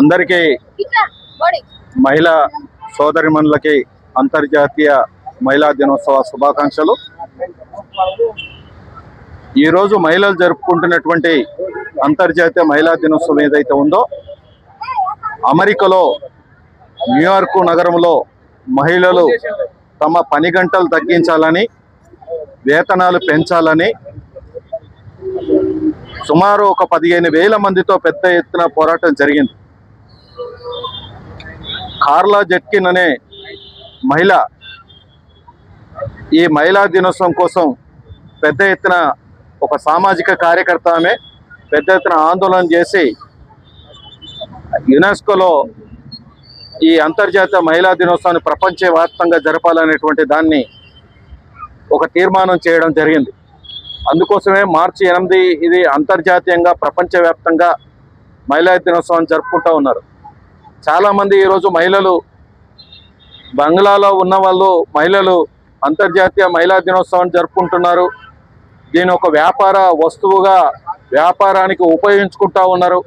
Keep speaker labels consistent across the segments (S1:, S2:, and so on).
S1: అందరికీ మహిళా సోదరిమణులకి అంతర్జాతీయ మహిళా దినోత్సవ శుభాకాంక్షలు. ఈరోజు మహిళలు జరుపుకుంటున్నటువంటి అంతర్జాతీయ మహిళా దినోత్సవం ఏదైతే ఉందో, అమెరికాలో న్యూయార్క్ నగరంలో మహిళలు తమ పని గంటలు తగ్గించాలని, వేతనాలు పెంచాలని సుమారు ఒక 15,000 మందితో పెద్ద ఎత్తున పోరాటం జరిగింది. కార్లా జెట్కిన్ అనే మహిళ ఈ మహిళా దినోత్సవం కోసం పెద్ద ఎత్తున ఒక సామాజిక కార్యకర్త, ఆమె పెద్ద ఎత్తున ఆందోళన చేసి యునెస్కోలో ఈ అంతర్జాతీయ మహిళా దినోత్సవాన్ని ప్రపంచవ్యాప్తంగా జరపాలనేటువంటి దాన్ని ఒక తీర్మానం చేయడం జరిగింది. అందుకోసమే మార్చి 8 ఇది అంతర్జాతీయంగా ప్రపంచవ్యాప్తంగా మహిళా దినోత్సవాన్ని జరుపుకుంటూ ఉన్నారు. చాలామంది ఈరోజు మహిళలు, బంగ్లాలో ఉన్న వాళ్ళు మహిళలు అంతర్జాతీయ మహిళా దినోత్సవాన్ని జరుపుకుంటున్నారు. దీని ఒక వ్యాపార వస్తువుగా వ్యాపారానికి ఉపయోగించుకుంటూ ఉన్నారు.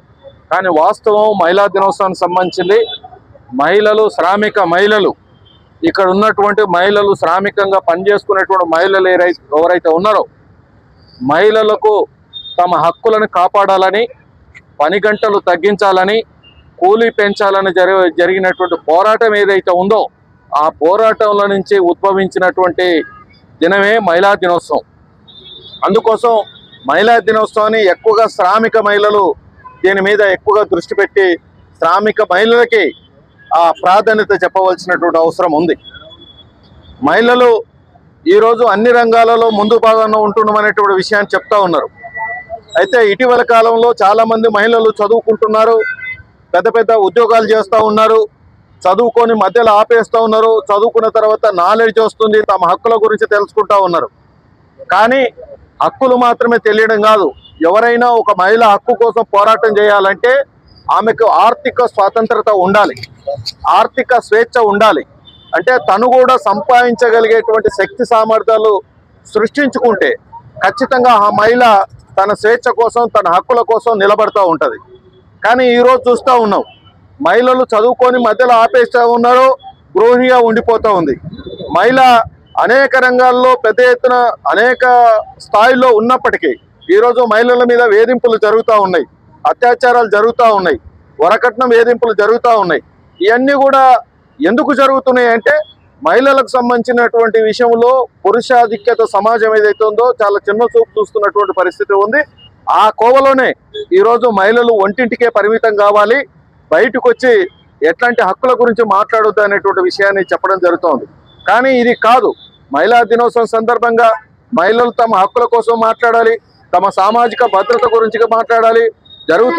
S1: కానీ వాస్తవం మహిళా దినోత్సవానికి సంబంధించింది మహిళలు, శ్రామిక మహిళలు, ఇక్కడ ఉన్నటువంటి మహిళలు, శ్రామికంగా పనిచేసుకునేటువంటి మహిళలు ఎవరైతే ఉన్నారో మహిళలకు తమ హక్కులను కాపాడాలని, పని గంటలు తగ్గించాలని, కూలీ పెంచాలని జరిగినటువంటి పోరాటం ఏదైతే ఉందో ఆ పోరాటంలో నుంచి ఉద్భవించినటువంటి దినమే మహిళా దినోత్సవం. అందుకోసం మహిళా దినోత్సవాన్ని ఎక్కువగా శ్రామిక మహిళలు దీని మీద ఎక్కువగా దృష్టి పెట్టి శ్రామిక మహిళలకి ఆ ప్రాధాన్యత చెప్పవలసినటువంటి అవసరం ఉంది. మహిళలు ఈరోజు అన్ని రంగాలలో ముందు భాగంలో ఉంటున్నామనేటువంటి విషయాన్ని చెప్తా ఉన్నారు. అయితే ఇటీవల కాలంలో చాలామంది మహిళలు చదువుకుంటున్నారు, పెద్ద పెద్ద ఉద్యోగాలు చేస్తూ ఉన్నారు, చదువుకొని మధ్యలో ఆపేస్తూ ఉన్నారు. చదువుకున్న తర్వాత నాలెడ్జ్ వస్తుంది, తమ హక్కుల గురించి తెలుసుకుంటూ ఉన్నారు. కానీ హక్కులు మాత్రమే తెలియడం కాదు, ఎవరైనా ఒక మహిళ హక్కు కోసం పోరాటం చేయాలంటే ఆమెకు ఆర్థిక స్వాతంత్రత ఉండాలి, ఆర్థిక స్వేచ్ఛ ఉండాలి. అంటే తను కూడా సంపాదించగలిగేటువంటి శక్తి సామర్థ్యాలు సృష్టించుకుంటే ఖచ్చితంగా ఆ మహిళ తన స్వేచ్ఛ కోసం, తన హక్కుల కోసం నిలబడుతూ ఉంటుంది. కానీ ఈరోజు చూస్తూ ఉన్నాం, మహిళలు చదువుకొని మధ్యలో ఆపేస్తూ ఉన్నారు, గృహిణిగా ఉండిపోతూ ఉంది. మహిళ అనేక రంగాల్లో పెద్ద ఎత్తున అనేక స్థాయిలో ఉన్నప్పటికీ ఈరోజు మహిళల మీద వేధింపులు జరుగుతూ ఉన్నాయి, అత్యాచారాలు జరుగుతూ ఉన్నాయి, వరకట్నం వేధింపులు జరుగుతూ ఉన్నాయి. ఇవన్నీ కూడా ఎందుకు జరుగుతున్నాయి అంటే మహిళలకు సంబంధించినటువంటి విషయంలో పురుషాధిక్యత సమాజం ఏదైతే ఉందో చాలా చిన్న చూపు చూస్తున్నటువంటి పరిస్థితి ఉంది. ఆ కోవలోనే ఈరోజు మహిళలు ఒంటింటికే పరిమితం కావాలి, బయటకు వచ్చి ఎట్లాంటి హక్కుల గురించి మాట్లాడొద్దు అనేటువంటి విషయాన్ని చెప్పడం జరుగుతోంది. కానీ ఇది కాదు, మహిళా దినోత్సవం సందర్భంగా మహిళలు తమ హక్కుల కోసం మాట్లాడాలి, తమ సామాజిక భద్రత గురించి మాట్లాడాలి,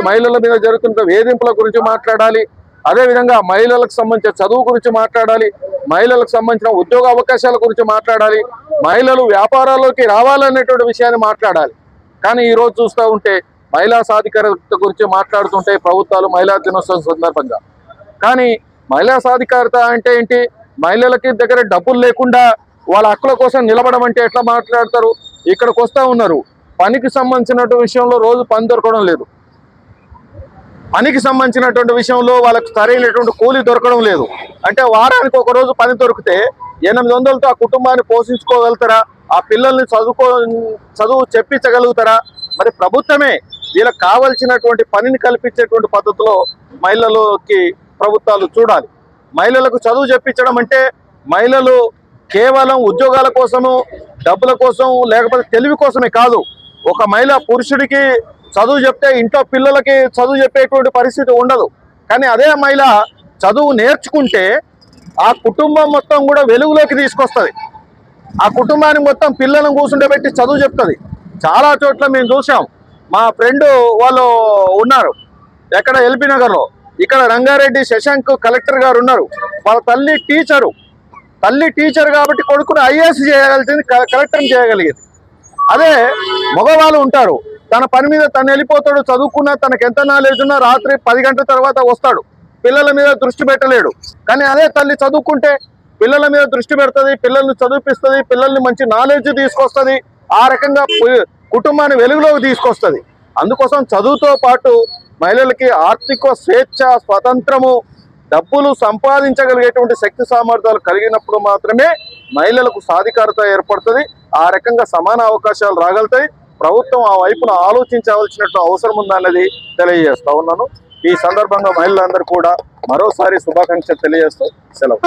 S1: మహిళల మీద జరుగుతున్న వేధింపుల గురించి మాట్లాడాలి, అదేవిధంగా మహిళలకు సంబంధించిన చదువు గురించి మాట్లాడాలి, మహిళలకు సంబంధించిన ఉద్యోగ అవకాశాల గురించి మాట్లాడాలి, మహిళలు వ్యాపారాల్లోకి రావాలనేటువంటి విషయాన్ని మాట్లాడాలి. కానీ ఈరోజు చూస్తూ ఉంటే మహిళా సాధికారత గురించి మాట్లాడుతుంటే ప్రభుత్వాలు మహిళా దినోత్సవం సందర్భంగా. కానీ మహిళా సాధికారత అంటే ఏంటి? మహిళలకి దగ్గర డబ్బులు లేకుండా వాళ్ళ హక్కుల కోసం నిలబడడం అంటే ఎట్లా మాట్లాడతారు? ఇక్కడికి వస్తూ ఉన్నారు, పనికి సంబంధించినటువంటి విషయంలో రోజు పని దొరకడం లేదు, పనికి సంబంధించినటువంటి విషయంలో వాళ్ళకి సరైనటువంటి కూలీ దొరకడం లేదు. అంటే వారానికి ఒక రోజు పని దొరికితే 800తో ఆ కుటుంబాన్ని పోషించుకోగలుగుతారా? ఆ పిల్లల్ని చదువు చెప్పించగలుగుతారా? మరి ప్రభుత్వమే వీళ్ళకి కావలసినటువంటి పనిని కల్పించేటువంటి పద్ధతిలో మహిళలకి ప్రభుత్వాలు చూడాలి. మహిళలకు చదువు చెప్పించడం అంటే మహిళలు కేవలం ఉద్యోగాల కోసము, డబ్బుల కోసం, లేకపోతే తెలివి కోసమే కాదు. ఒక మహిళ పురుషుడికి చదువు చెప్తే ఇంట్లో పిల్లలకి చదువు చెప్పేటువంటి పరిస్థితి ఉండదు. కానీ అదే మహిళ చదువు నేర్చుకుంటే ఆ కుటుంబం మొత్తం కూడా వెలుగులోకి తీసుకొస్తుంది, ఆ కుటుంబాన్ని మొత్తం పిల్లలను కూర్చుండబెట్టి చదువు చెప్తుంది. చాలా చోట్ల మేము చూసాం, మా ఫ్రెండ్ వాళ్ళు ఉన్నారు ఎక్కడ ఎల్బీ నగర్లో, ఇక్కడ రంగారెడ్డి శశాంక్ కలెక్టర్ గారు ఉన్నారు, వాళ్ళ తల్లి టీచర్ కాబట్టి కొడుకును ఐఏఎస్ చేయగలిగింది, కలెక్టర్ని చేయగలిగింది. అదే మగవాళ్ళు ఉంటారు, తన పని మీద తను వెళ్ళిపోతాడు, చదువుకున్నా తనకు ఎంత నాలెడ్జ్ ఉన్నా రాత్రి 10 గంటల తర్వాత వస్తాడు, పిల్లల మీద దృష్టి పెట్టలేడు. కానీ అదే తల్లి చదువుకుంటే పిల్లల మీద దృష్టి పెడుతుంది, పిల్లల్ని చదివిపిస్తుంది, పిల్లల్ని మంచి నాలెడ్జ్ తీసుకొస్తుంది, ఆ రకంగా కుటుంబాన్ని వెలుగులోకి తీసుకొస్తుంది. అందుకోసం చదువుతో పాటు మహిళలకి ఆర్థిక స్వేచ్ఛ, స్వతంత్రము, డబ్బులు సంపాదించగలిగేటువంటి శక్తి సామర్థ్యాలు కలిగినప్పుడు మాత్రమే మహిళలకు సాధికారత ఏర్పడుతుంది. ఆ రకంగా సమాన అవకాశాలు రాగలుగుతాయి. ప్రభుత్వం ఆ వైపున ఆలోచించవలసినట్టు అవసరం ఉందన్నది తెలియజేస్తా ఉన్నాను. ఈ సందర్భంగా మహిళలందరూ కూడా మరోసారి శుభాకాంక్షలు తెలియజేస్తూ సెలవు.